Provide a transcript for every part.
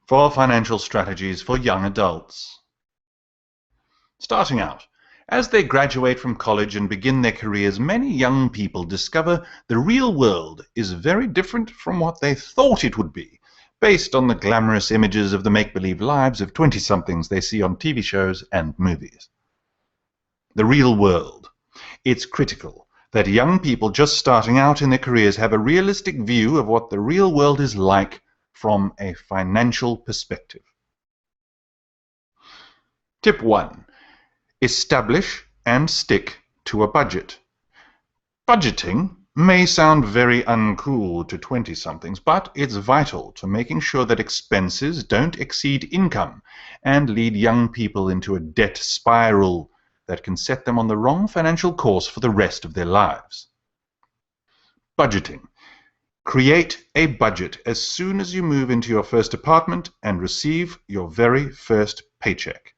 4 financial strategies for young adults. Starting out, as they graduate from college and begin their careers, many young people discover the real world is very different from what they thought it would be, based on the glamorous images of the make-believe lives of 20-somethings they see on TV shows and movies. The real world. It's critical that young people just starting out in their careers have a realistic view of what the real world is like from a financial perspective. Tip 1. Establish and stick to a budget. Budgeting may sound very uncool to 20-somethings, but it's vital to making sure that expenses don't exceed income and lead young people into a debt spiral that can set them on the wrong financial course for the rest of their lives. Budgeting. Create a budget as soon as you move into your first apartment and receive your very first paycheck.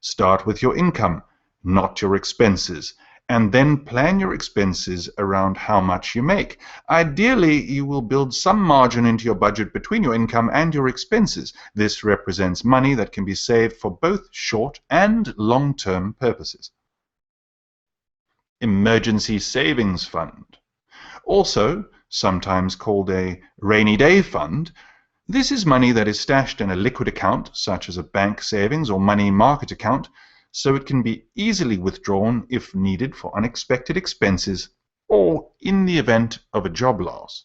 Start with your income, not your expenses, and then plan your expenses around how much you make. Ideally, you will build some margin into your budget between your income and your expenses. This represents money that can be saved for both short and long-term purposes. Emergency savings fund. Also, sometimes called a rainy day fund, this is money that is stashed in a liquid account, such as a bank savings or money market account, so it can be easily withdrawn if needed for unexpected expenses or in the event of a job loss.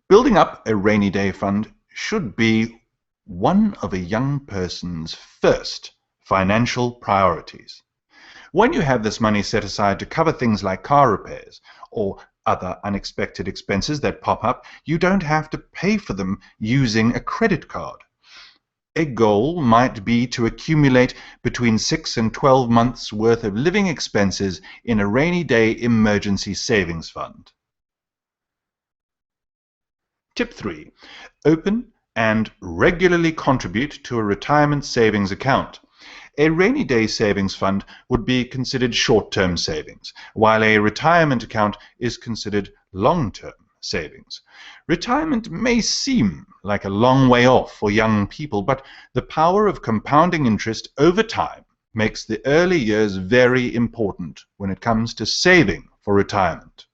Building up a rainy day fund should be one of a young person's first financial priorities. When you have this money set aside to cover things like car repairs or other unexpected expenses that pop up, you don't have to pay for them using a credit card. A goal might be to accumulate between 6 and 12 months' worth of living expenses in a rainy day emergency savings fund. Tip 3. Open and regularly contribute to a retirement savings account. A rainy day savings fund would be considered short-term savings, while a retirement account is considered long-term savings. Retirement may seem like a long way off for young people, but the power of compounding interest over time makes the early years very important when it comes to saving for retirement.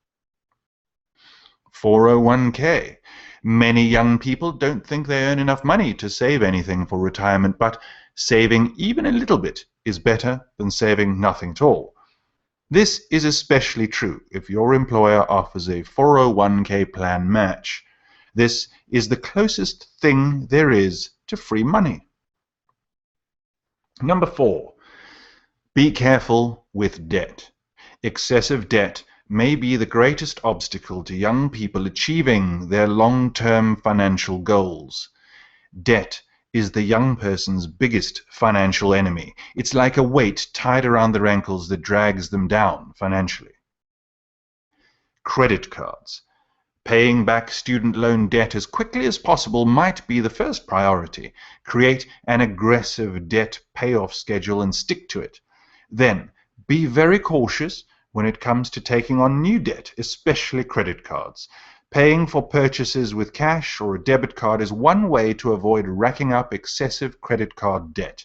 401k. Many young people don't think they earn enough money to save anything for retirement, but saving even a little bit is better than saving nothing at all. This is especially true if your employer offers a 401k plan match. This is the closest thing there is to free money. Number 4. Be careful with debt. Excessive debt may be the greatest obstacle to young people achieving their long-term financial goals. Debt is the young person's biggest financial enemy. It's like a weight tied around their ankles that drags them down financially. Credit cards. Paying back student loan debt as quickly as possible might be the first priority. Create an aggressive debt payoff schedule and stick to it. Then, be very cautious when it comes to taking on new debt, especially credit cards. Paying for purchases with cash or a debit card is one way to avoid racking up excessive credit card debt.